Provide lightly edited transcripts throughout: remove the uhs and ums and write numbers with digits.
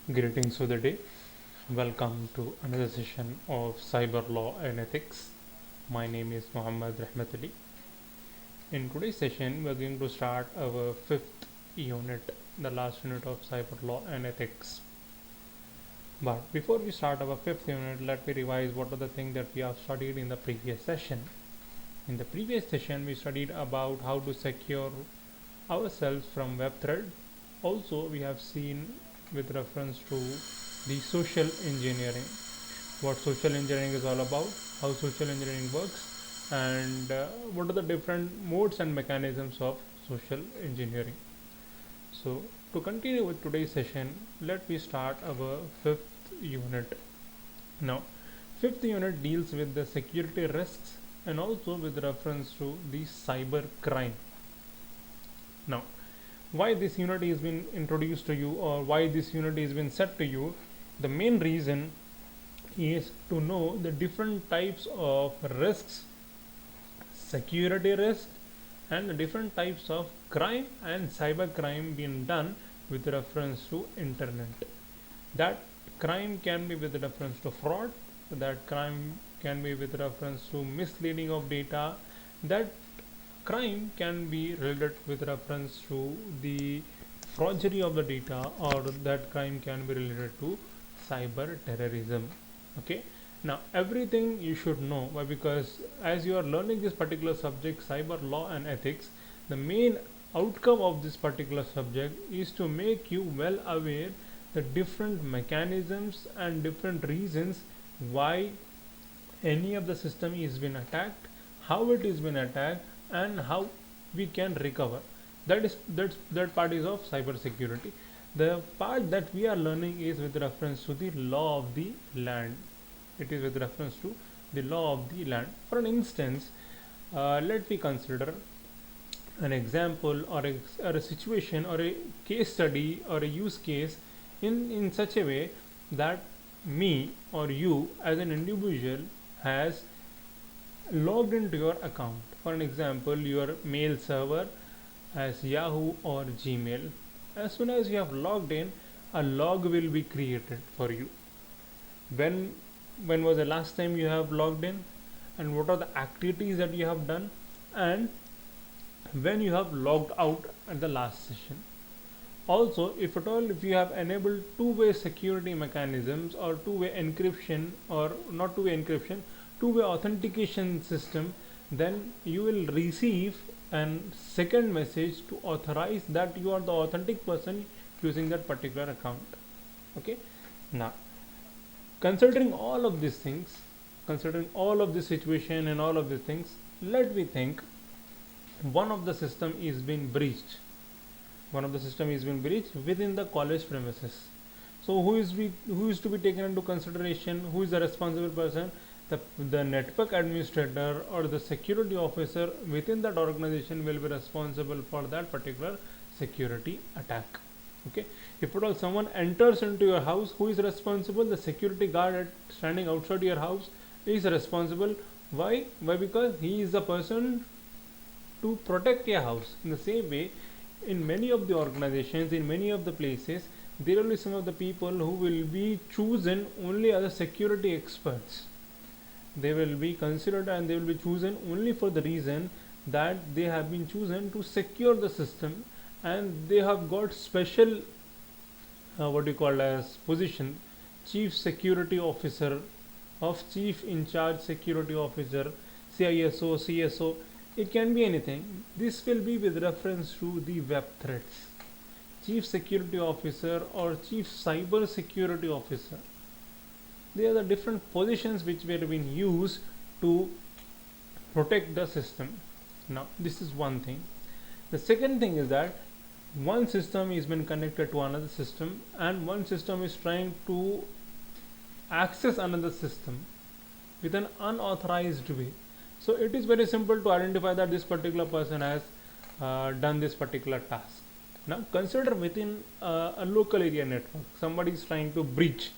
Greetings for the day. Welcome to another session of Cyber Law and Ethics. My name is Muhammad Rahmat Ali. In today's session, we are going to start our fifth unit, the last unit of Cyber Law and Ethics. But before we start our fifth unit, let me revise what are the things that we have studied in the previous session. In the previous session, we studied about how to secure ourselves from web threat. Also, we have seen with reference to the social engineering, what social engineering is all about, how social engineering works, and what are the different modes and mechanisms of social engineering. So, to continue with today's session, let me start our fifth unit. Now, fifth unit deals with the security risks and also with reference to the cyber crime. Now, why this unit has been introduced to you, or why this unit has been set to you, the main reason is to know the different types of risks, security risk, and the different types of crime and cyber crime being done with reference to internet. That crime can be with reference to fraud, that crime can be with reference to misleading of data, that crime can be related with reference to the forgery of the data, or that crime can be related to cyber terrorism. Okay, now everything you should know. Why? Because as you are learning this particular subject, cyber law and ethics, the main outcome of this particular subject is to make you well aware the different mechanisms and different reasons why any of the system is been attacked, how it is been attacked, and how we can recover. That part is of cyber security. The part that we are learning is with reference to the law of the land. It is with reference to the law of the land. For an instance, let me consider an example, or a situation, or a case study, or a use case in such a way that me or you as an individual has logged into your account. For an example, your mail server as Yahoo or Gmail. As soon as you have logged in, a log will be created for you. When was the last time you have logged in, and what are the activities that you have done, and when you have logged out at the last session. Also, if at all, if you have enabled two-way security mechanisms, or two-way encryption, or not two-way encryption, two-way authentication system, then you will receive a second message to authorize that you are the authentic person using that particular account. Okay, now considering all of these things, considering all of this situation and all of these things, let me think one of the system is being breached. One of the system is being breached within the college premises. So who is to be taken into consideration? Who is the responsible person? The network administrator or the security officer within that organization will be responsible for that particular security attack. Okay, if at all someone enters into your house, who is responsible? The security guard standing outside your house is responsible. Why? Because he is the person to protect your house. In the same way, in many of the organizations, in many of the places, there will be some of the people who will be chosen only as security experts. They will be considered and they will be chosen only for the reason that they have been chosen to secure the system, and they have got special what you call as position, chief security officer, of chief in charge security officer, CISO, CSO. It can be anything. This will be with reference to the web threats. Chief security officer or chief cyber security officer. They are the different positions which were being used to protect the system. Now, this is one thing. The second thing is that one system is been connected to another system, and one system is trying to access another system with an unauthorized way. So it is very simple to identify that this particular person has done this particular task. Now consider within a local area network, somebody is trying to breach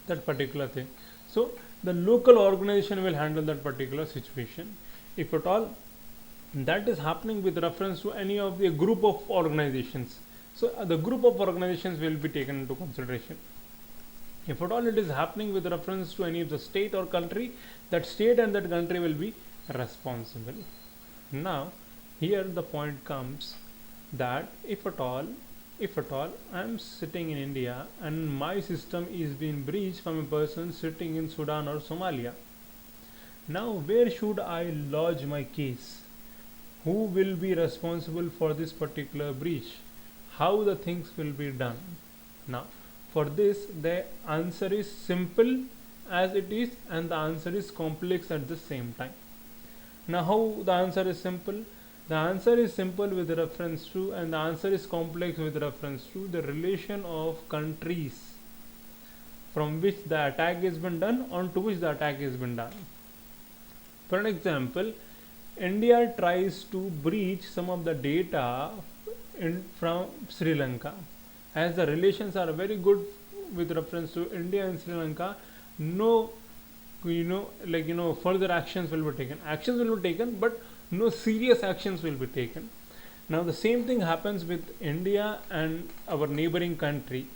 that particular thing. So the local organization will handle that particular situation. If at all that is happening with reference to any of the group of organizations, So the group of organizations will be taken into consideration. If at all it is happening with reference to any of the state or country, that state and that country will be responsible. Now, here the point comes that if at all I am sitting in India and my system is being breached from a person sitting in Sudan or Somalia, now where should I lodge my case? Who will be responsible for this particular breach? How the things will be done? Now, for this, the answer is simple as it is, and the answer is complex at the same time. Now, how the answer is simple? The answer is simple with reference to, and the answer is complex with reference to the relation of countries from which the attack has been done, on to which the attack has been done. For an example, India tries to breach some of the data from Sri Lanka. As the relations are very good with reference to India and Sri Lanka, no, further actions will be taken. Actions will be taken, but no serious actions will be taken. Now the same thing happens with India and our neighboring country.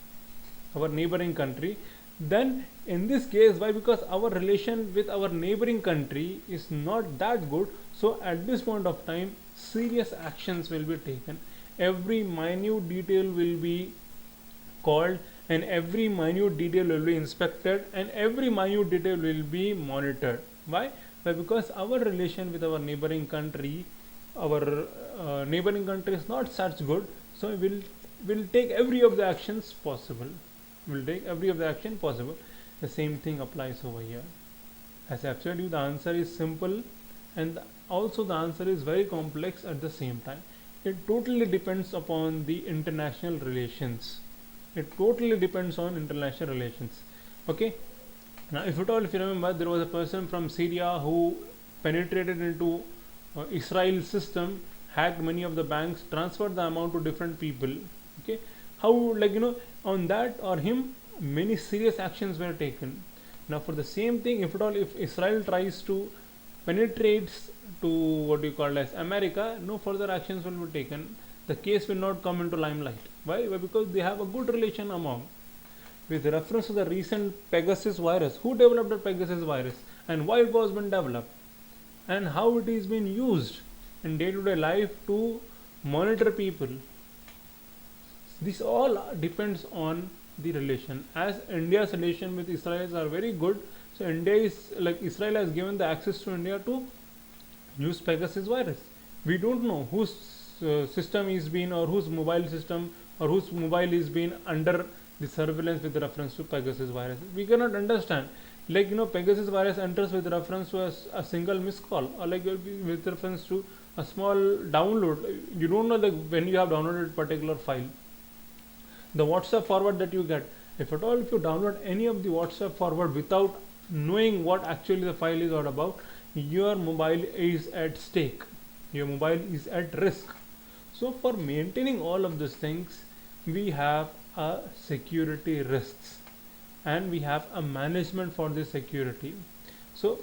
Then in this case, why? Because our relation with our neighboring country is not that good. So at this point of time, serious actions will be taken. Every minute detail will be called, and every minute detail will be inspected, and every minute detail will be monitored. Why? Because our relation with our neighboring country is not such good. So will take every of the actions possible. Will take every of the action possible. The same thing applies over here. As I've told you, the answer is simple, and also the answer is very complex at the same time. It totally depends upon the international relations. Okay. Now, if you remember, there was a person from Syria who penetrated into Israel system, hacked many of the banks, transferred the amount to different people. Okay, how, on that or him, many serious actions were taken. Now, for the same thing, if Israel tries to penetrate to what you call as America, no further actions will be taken. The case will not come into limelight. Why? Because they have a good relation among. With reference to the recent Pegasus virus, who developed the Pegasus virus and why it was been developed and how it is being used in day-to-day life to monitor people. This all depends on the relation. As India's relation with Israel are very good, so Israel has given the access to India to use Pegasus virus. We don't know whose system is being, or whose mobile system, or whose mobile is being under the surveillance with reference to Pegasus virus. We cannot understand. Pegasus virus enters with reference to a single missed call, or with reference to a small download. You don't know when you have downloaded a particular file. The WhatsApp forward that you get, if you download any of the WhatsApp forward without knowing what actually the file is all about, your mobile is at stake. Your mobile is at risk. So for maintaining all of these things, we have a security risks, and we have a management for this security. So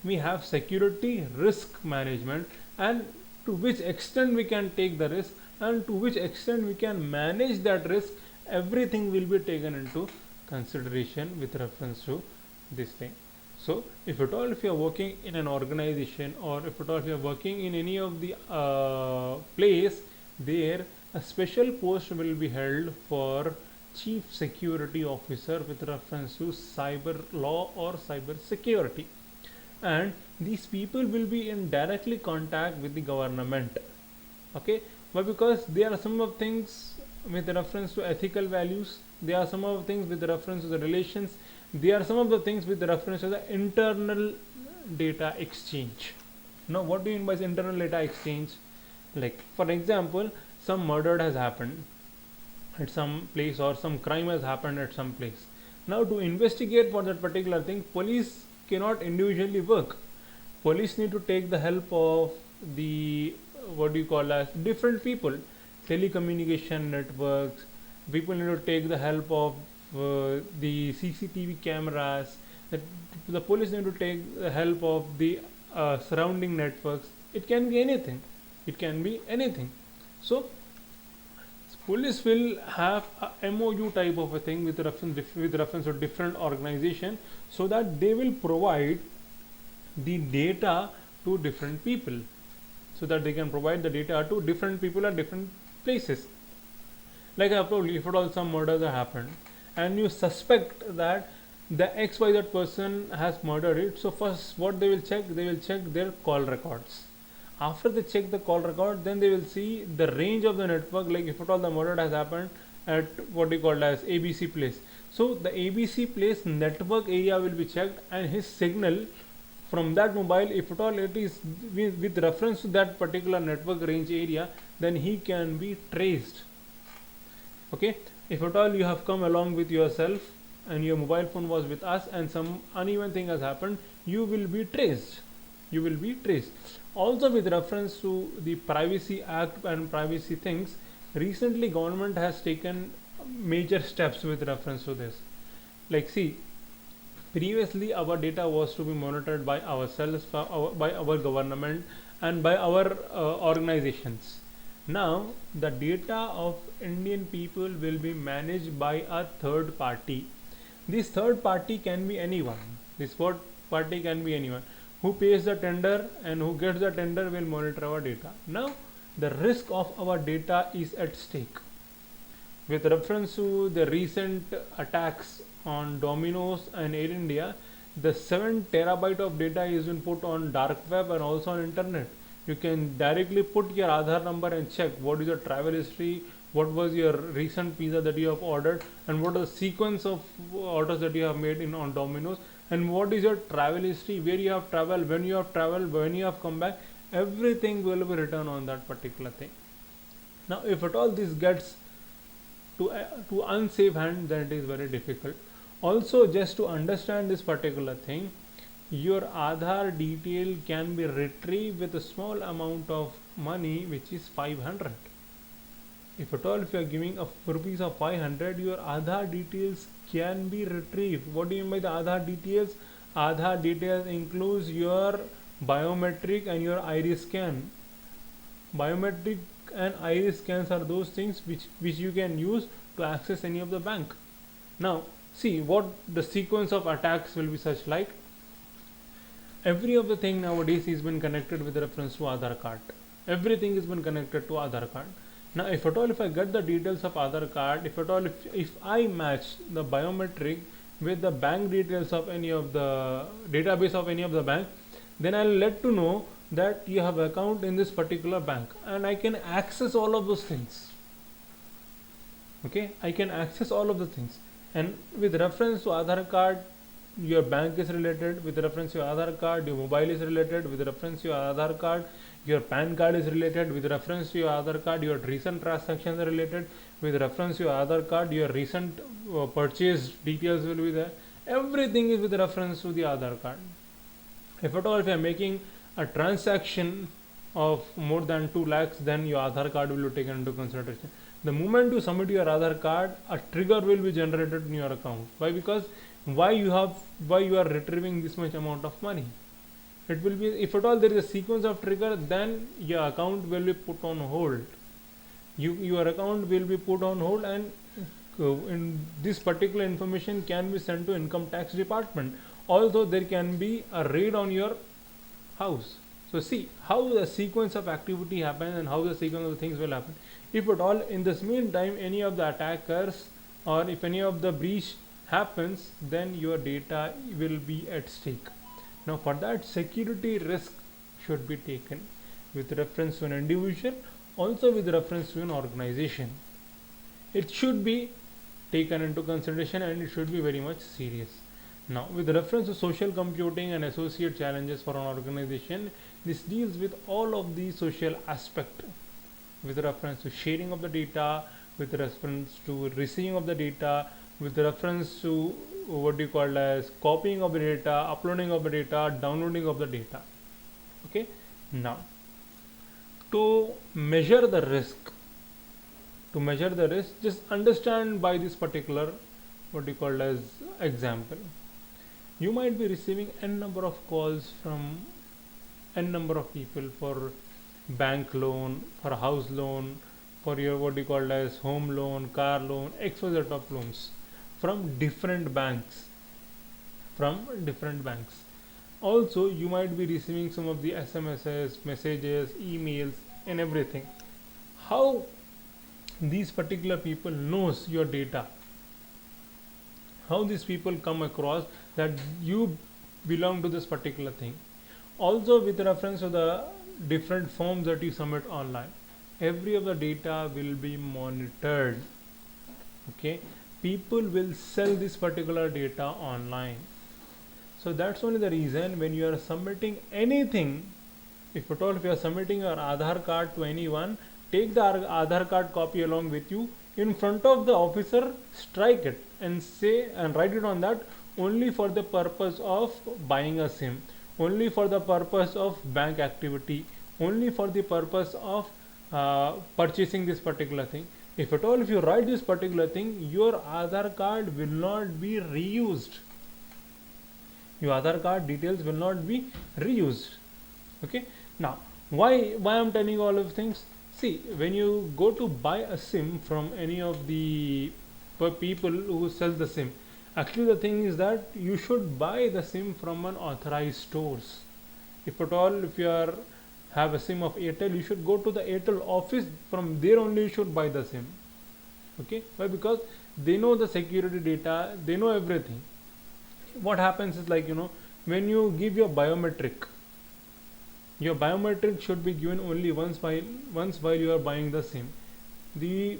we have security risk management, and to which extent we can take the risk, and to which extent we can manage that risk, everything will be taken into consideration with reference to this thing. So if you are working in an organization, or if you are working in any of the place, there a special post will be held for chief security officer with reference to cyber law or cyber security, and these people will be in directly contact with the government. Okay, but because there are some of things with reference to ethical values, there are some of things with reference to the relations, there are some of the things with reference to the internal data exchange. Now, what do you mean by internal data exchange? Like, for example, some murder has happened at some place, or some crime has happened at some place. Now, to investigate for that particular thing, police cannot individually work. Police need to take the help of the what do you call as different people, telecommunication networks. People need to take the help of the CCTV cameras. The police need to take the help of the surrounding networks. It can be anything. So Police will have a MOU type of a thing with reference to different organization, so that they will provide the data to different people, so that they can provide the data to different people at different places. Like I have told you, if at all some murders have happened and you suspect that the XYZ person has murdered it, so first what they will check, they will check their call records. After they check the call record, then they will see the range of the network, like if at all the murder has happened at what we call as ABC place. So the ABC place network area will be checked, and his signal from that mobile, if at all it is with reference to that particular network range area, then he can be traced. Okay, if at all you have come along with yourself and your mobile phone was with us and some uneven thing has happened, you will be traced. You will be traced. Also, with reference to the Privacy Act and privacy things, recently government has taken major steps with reference to this. Like, see, previously our data was to be monitored by ourselves, by our government, and by our organizations. Now the data of Indian people will be managed by a third party. This third party can be anyone. This third party can be anyone who pays the tender, and who gets the tender will monitor our data. Now the risk of our data is at stake. With reference to the recent attacks on Domino's and Air India, the 7 terabyte of data is been put on dark web and also on internet. You can directly put your Aadhaar number and check what is your travel history, what was your recent pizza that you have ordered, and what is the sequence of orders that you have made in on Domino's, and what is your travel history, where you have traveled, when you have traveled, when you have come back. Everything will be written on that particular thing. Now, if at all this gets to unsafe hand, then it is very difficult. Also, just to understand this particular thing, your Aadhaar detail can be retrieved with a small amount of money, which is 500. If at all, if you are giving a rupees of 500, your Aadhaar details can be retrieved. What do you mean by the Aadhaar details? Aadhaar details includes your biometric and your iris scan. Biometric and iris scans are those things which you can use to access any of the bank. Now see what the sequence of attacks will be such like. Every of the thing nowadays is been connected with reference to Aadhaar card. Everything is been connected to Aadhaar card. Now if at all, if I get the details of Aadhaar card, if at all, if I match the biometric with the bank details of any of the database of any of the bank, then I'll let to know that you have account in this particular bank, and I can access all of those things. Okay, I can access all of the things. And with reference to Aadhaar card, your bank is related. With reference to your Aadhaar card, your mobile is related. With reference to your Aadhaar card, your PAN card is related. With reference to your Aadhaar card, your recent transactions are related. With reference to your Aadhaar card, your recent purchase details will be there. Everything is with reference to the Aadhaar card. If at all, if you are making a transaction of more than 2 lakhs, then your Aadhaar card will be taken into consideration. The moment you submit your Aadhaar card, a trigger will be generated in your account. Why? Because why you are retrieving this much amount of money? It will be, if at all there is a sequence of trigger, then your account will be put on hold. Your account will be put on hold, and in this particular information can be sent to income tax department. Also, there can be a raid on your house. So see how the sequence of activity happens and how the sequence of things will happen. If at all in this meantime any of the attackers, or if any of the breach happens, then your data will be at stake. Now for that, security risk should be taken with reference to an individual, also with reference to an organization. It should be taken into consideration, and it should be very much serious. Now, with reference to social computing and associate challenges for an organization, this deals with all of the social aspect, with reference to sharing of the data, with reference to receiving of the data, with reference to what you call as copying of the data, uploading of the data, downloading of the data. Okay. Now, to measure the risk, just understand by this particular what you call as example. You might be receiving n number of calls from n number of people for bank loan, for house loan, for your what you call as home loan, car loan, XYZ top loans from different banks. From different banks. Also, you might be receiving some of the SMSs, messages, emails, and everything. How these particular people knows your data, how these people come across that you belong to this particular thing. Also, with reference to the different forms that you submit online, every of the data will be monitored. Okay, people will sell this particular data online. So that's only the reason when you are submitting anything, if at all if you are submitting your Aadhaar card to anyone, take the Aadhaar card copy along with you in front of the officer, strike it and say and write it on that, only for the purpose of buying a SIM, only for the purpose of bank activity, only for the purpose of purchasing this particular thing. If at all if you write this particular thing, your Aadhaar card will not be reused. Your Aadhaar card details will not be reused. Okay, now why I'm telling you all of things. See, when you go to buy a SIM from any of the people who sell the SIM, actually the thing is that you should buy the SIM from an authorized stores. If at all if you are have a SIM of Airtel, you should go to the Airtel office. From there only you should buy the SIM. Okay, why? Because they know the security data, they know everything. What happens is, like, when you give your biometric should be given only once while you are buying the SIM. The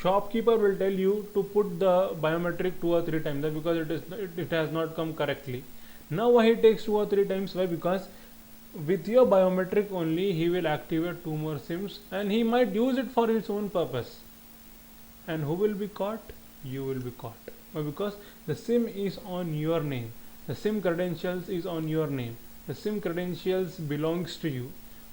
shopkeeper will tell you to put the biometric 2 or 3 times, because it has not come correctly. Now why he takes 2 or 3 times? Why? Because with your biometric only he will activate 2 more SIMs, and he might use it for his own purpose. And who will be caught? You will be caught. Why? Because the SIM is on your name, the SIM credentials is on your name, the SIM credentials belongs to you.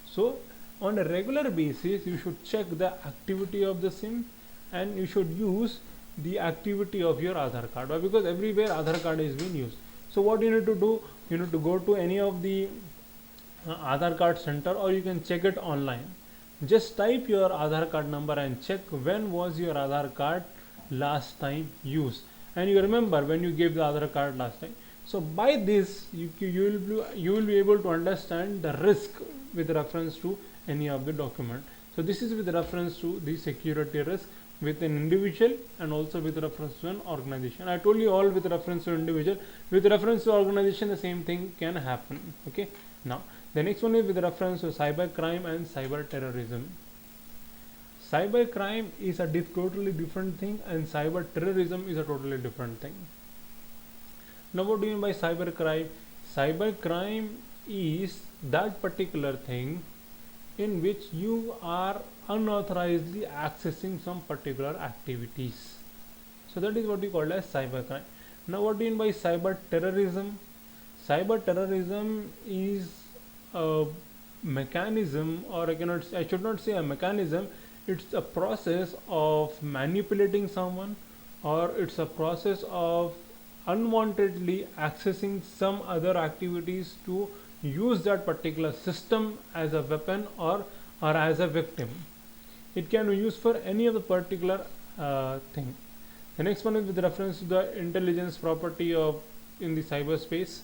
So on a regular basis you should check the activity of the SIM, and you should use the activity of your Aadhaar card. Why? Because everywhere Aadhaar card is being used. So what you need to do, you need to go to any of the Aadhaar card center, or you can check it online. Just type your Aadhaar card number and check when was your Aadhaar card last time used, and you remember when you gave the Aadhaar card last time. So by this you will be able to understand the risk with reference to any of the document. So this is with reference to the security risk with an individual, and also with reference to an organization. I told you all with reference to individual. With reference to organization, the same thing can happen. Okay, now the next one is with reference to cyber crime and cyber terrorism. Cyber crime is a totally different thing, and cyber terrorism is a totally different thing. Now what do you mean by cyber crime? Cyber crime is that particular thing in which you are unauthorizedly accessing some particular activities. So that is what we call as cyber crime. Now what do you mean by cyber terrorism? Cyber terrorism is a mechanism, or I should not say a mechanism, it's a process of manipulating someone, or it's a process of unwantedly accessing some other activities to use that particular system as a weapon, or as a victim. It can be used for any of the particular thing. The next one is with reference to the intelligence property of in the cyberspace,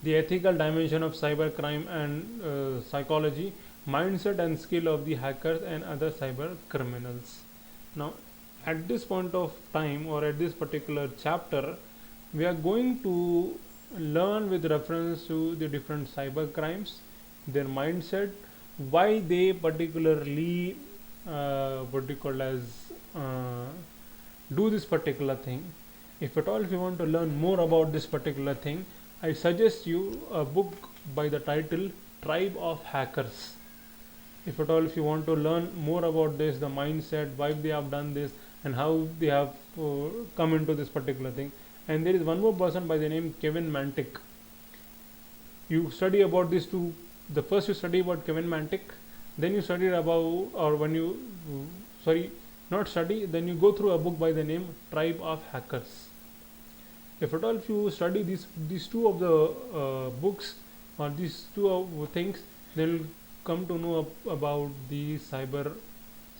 the ethical dimension of cybercrime and psychology, mindset and skill of the hackers and other cyber criminals. Now, at this point of time, or at this particular chapter, we are going to learn with reference to the different cyber crimes, their mindset, why they particularly what we call as do this particular thing. If at all if you want to learn more about this particular thing, I suggest you a book by the title Tribe of Hackers. If at all if you want to learn more about this, the mindset, why they have done this, and how they have come into this particular thing. And there is one more person by the name Kevin Mantic. You study about these two. The first you study about Kevin Mantic, then you study about, or when you not study, then you go through a book by the name Tribe of Hackers. If at all if you study these two of the books, or these two things, then you'll come to know about the cyber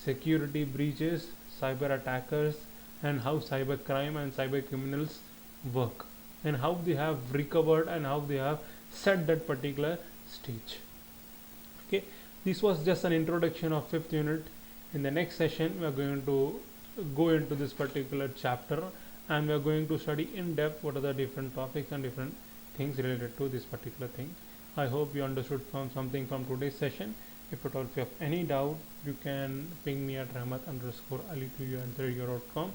security breaches, cyber attackers, and how cyber crime and cyber criminals work, and how they have recovered and how they have set that particular stage. Okay, this was just an introduction of fifth unit. In the next session we are going to go into this particular chapter, and we are going to study in depth what are the different topics and different things related to this particular thing. I hope you understood from something from today's session. If at all if you have any doubt, you can ping me at rahmat_ali2u@gmail.com,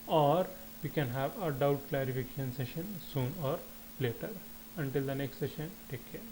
or we can have a doubt clarification session soon or later. Until the next session, take care.